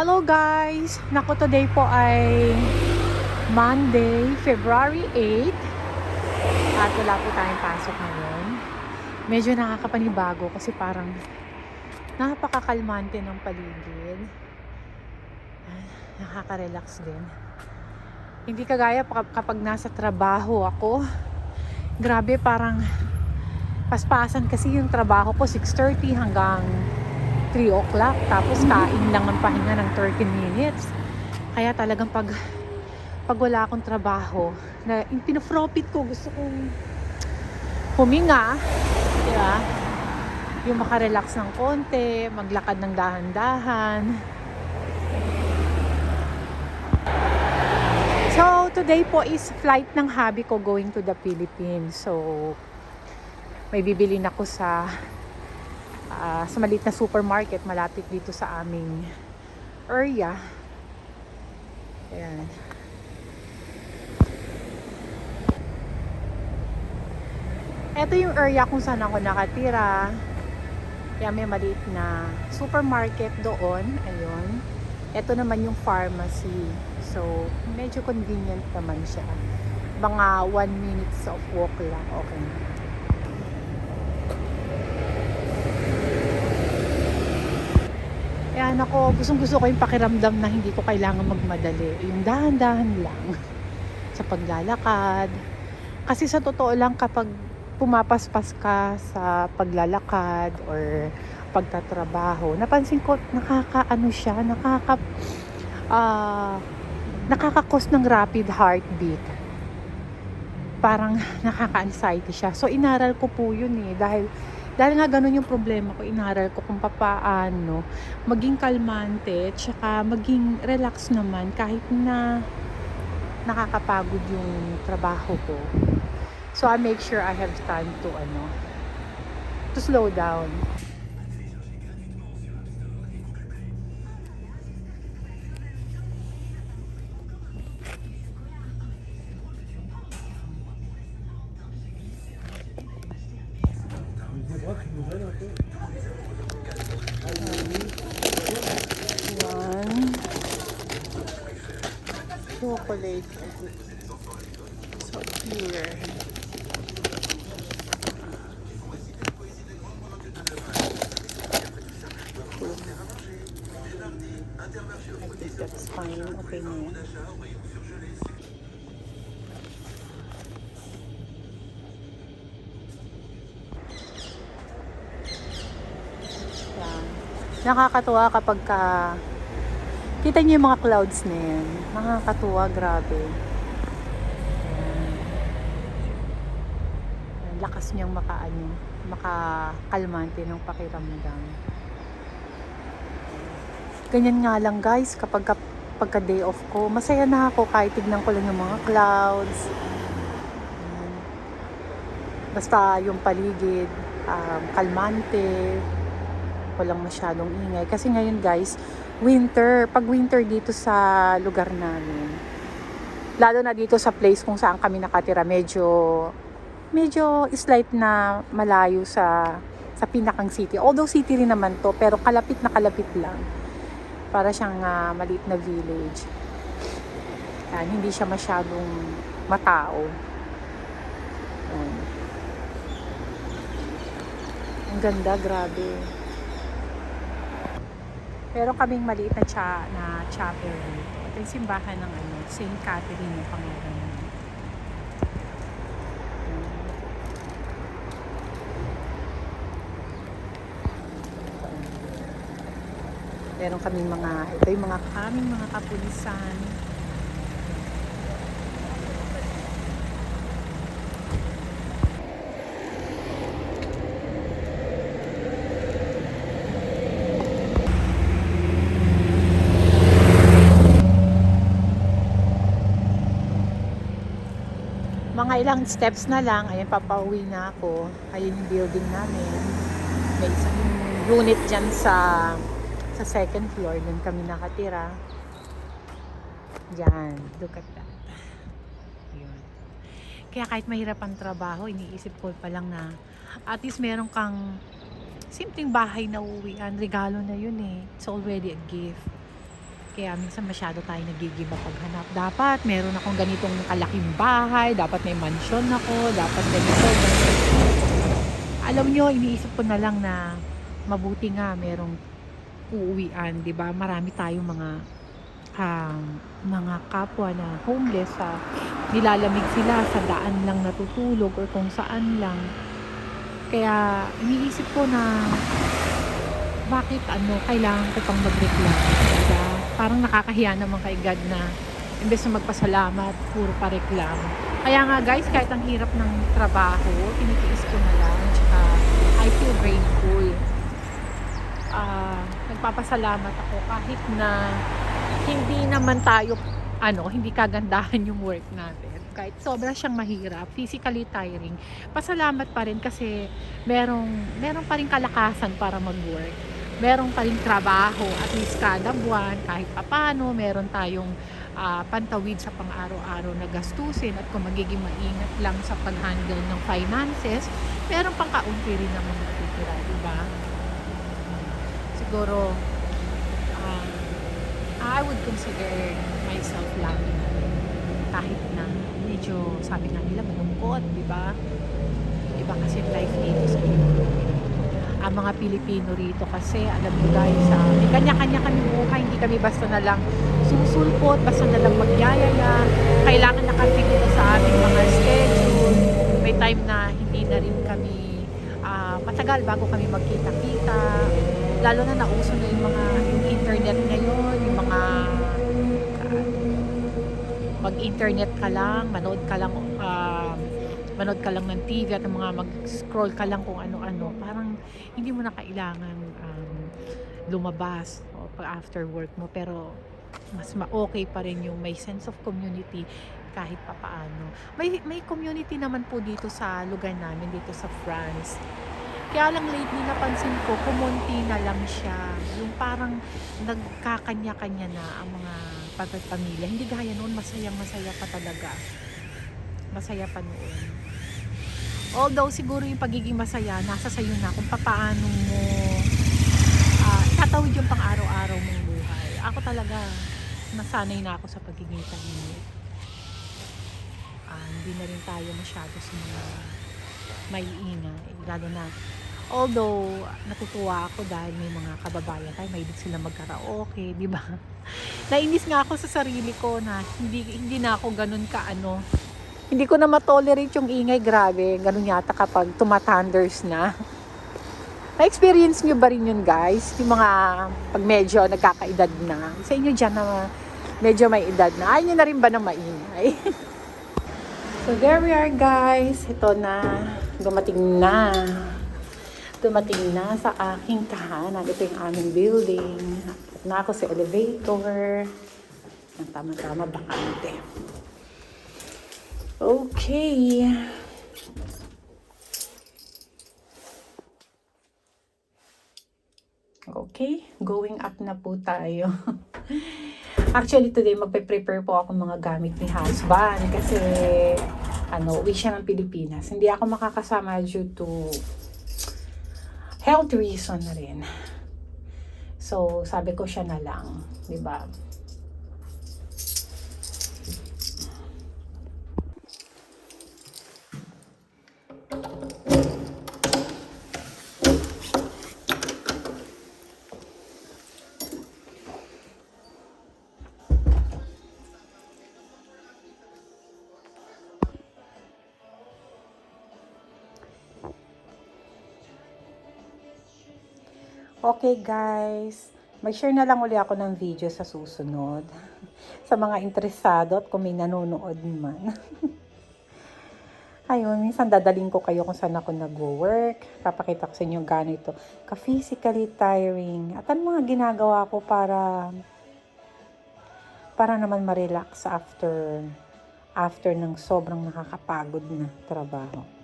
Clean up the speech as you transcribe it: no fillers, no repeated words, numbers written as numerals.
Hello guys! Naku, today po ay Monday, February 8 at wala po tayong pasok ngayon. Medyo nakakapanibago kasi parang napakakalmante ng paligid. Nakaka-relax din. Hindi kagaya kapag nasa trabaho ako. Grabe, parang paspasan kasi yung trabaho ko 6:30 hanggang 3 o'clock. Tapos kain lang ang pahinga ng 30 minutes. Kaya talagang pag wala akong trabaho, na yung pinofropit ko, gusto kong huminga, di ba? Yung makarelax ng konti, maglakad ng dahan-dahan. So, today po is flight ng hubby ko going to the Philippines. So, may bibilin ako sa maliit na supermarket malapit dito sa aming area. Ayan. Ito yung area kung saan ako nakatira. Kaya may maliit na supermarket doon. Ayun. Ito naman yung pharmacy. So, medyo convenient naman siya. Mga 1 minutes of walk lang. Okay. Ayan ako, gustong-gusto ko yung pakiramdam na hindi ko kailangan magmadali. Yung dahan-dahan lang sa paglalakad. Kasi sa totoo lang, kapag pumapaspas ka sa paglalakad or pagtatrabaho, napansin ko nakaka-cause ng rapid heartbeat. Parang nakaka-anxiety siya. So inaral ko po yun dahil nga ganun yung problema ko, inaral ko kung paano maging kalmante tsaka maging relax naman kahit na nakakapagod yung trabaho ko. So I make sure I have time to slow down. One chocolate. So here. I think that's fine. Okay na yan. Nakakatuwa kapag kita niyo yung mga clouds na yan. Nakakatuwa, grabe. Lakas niyang makakalmante ng pakiramdam. Ganyan nga lang guys, pagka day off ko, masaya na ako kahit tignan ko lang yung mga clouds. Basta yung paligid, kalmante, walang masyadong ingay. Kasi ngayon guys, pag winter dito sa lugar namin, lalo na dito sa place kung saan kami nakatira, medyo slight na malayo sa pinakang city. Although city rin naman to, pero kalapit lang. Para siyang maliit na village. Hindi siya masyadong matao. Ang ganda, grabe. Pero kaming maliit na chapel dito. Ito yung simbahan ng St. Catherine ng Panginoon. Meron kaming ito yung kaming mga kapulisan. Mga ilang steps na lang, ayan, papauwi na ako. Ayun yung building namin. May isang unit dyan sa second floor, doon kami nakatira. Diyan, look at that. Ayun. Kaya kahit mahirap ang trabaho, iniisip ko pa lang na at least meron kang simpleng bahay na uuwian. Regalo na yun eh. It's already a gift. Kaya minsan masyado tayo nagigiba paghanap. Dapat meron akong ganitong kalaking bahay, dapat may mansion ako, dapat ganito, ganito. Alam nyo, iniisip ko na lang na mabuti nga merong uuwian, 'di ba? Marami tayong mga kapwa na homeless sa nilalamig sila sa daan lang natutulog or kung saan lang. Kaya iniisip ko na bakit kailangan ko pang magreklamo, diba? Parang nakakahiya naman kay God na imbes na magpasalamat, puro pa reklamo. Kaya nga guys, kahit ang hirap ng trabaho, tinitiis ko na lang. Tsaka I feel grateful. Nagpapasalamat ako kahit na hindi naman tayo, hindi kagandahan yung work natin. Kahit sobra siyang mahirap, physically tiring, pasalamat pa rin kasi merong pa rin kalakasan para mag-work. Meron pa rin trabaho, at least kada buwan, kahit papano, meron tayong pantawid sa pang-araw-araw na gastusin, at kung magiging maingat lang sa pag-handle ng finances, meron pang kaunti rin naman natitira, diba? Siguro, I would consider myself lucky kahit na medyo, sabi nga nila, malungkot, di ba? Iba kasi life dito sa Europe. Ang mga Pilipino rito kasi, alam mo guys, may kanya-kanya kami buhay, hindi kami basta na lang susulpot, basta na lang magyayaya. Kailangan nakasiguro sa aming mga schedule. May time na hindi na rin kami matagal bago kami magkita-kita. Lalo na nauso na yung internet ngayon, yung mga mag-internet ka lang, manood ka lang ng TV at mga mag-scroll ka lang kung ano-ano. Parang hindi mo na kailangan lumabas pag after work mo, pero mas okay pa rin yung may sense of community kahit papaano. May community naman po dito sa lugar namin, dito sa France. Kaya lang lately napansin ko, kumunti na lang siya. Yung parang nagkakanya-kanya na ang mga pamilya. Hindi gaya noon, masayang-masaya pa talaga. Masaya pa noon. Although siguro yung pagiging masaya, nasa sayo na kung paano mo itatawid yung pang-araw-araw mong buhay. Ako talaga, nasanay na ako sa pagiging tahimik. Hindi na rin tayo masyado sa mga maiingay. Lalo na, although natutuwa ako dahil may mga kababayan tayo, mahilig sila magkaraoke, di ba? Nainis nga ako sa sarili ko na hindi na ako ganun hindi ko na matolerate yung ingay. Grabe, ganun yata kapag tumatanders na. Na-experience nyo ba rin yun guys? Yung mga pag medyo nagkakaedad na. Sa inyo dyan na medyo may edad na. Ayaw nyo na rin ba ng maingay? So there we are guys. Ito na. Dumating na sa aking tahanan. Ito yung aming building. At na ako sa elevator. Ang tama-tama bakante. Okay. Okay, going up na po tayo. Actually today magpe-prepare po ako mga gamit ni husband kasi uwi siya ng Pilipinas. Hindi ako makakasama due to health reason na rin. So sabi ko siya na lang, 'di ba? Okay guys, mag-share na lang uli ako ng video sa susunod. Sa mga interesado at kung may nanonood man. Ayun, minsan dadaling ko kayo kung saan ako nag-work. Papakita ko sa inyo ganito ka-physically tiring. At ano mga ginagawa ko para naman ma-relax after ng sobrang nakakapagod na trabaho.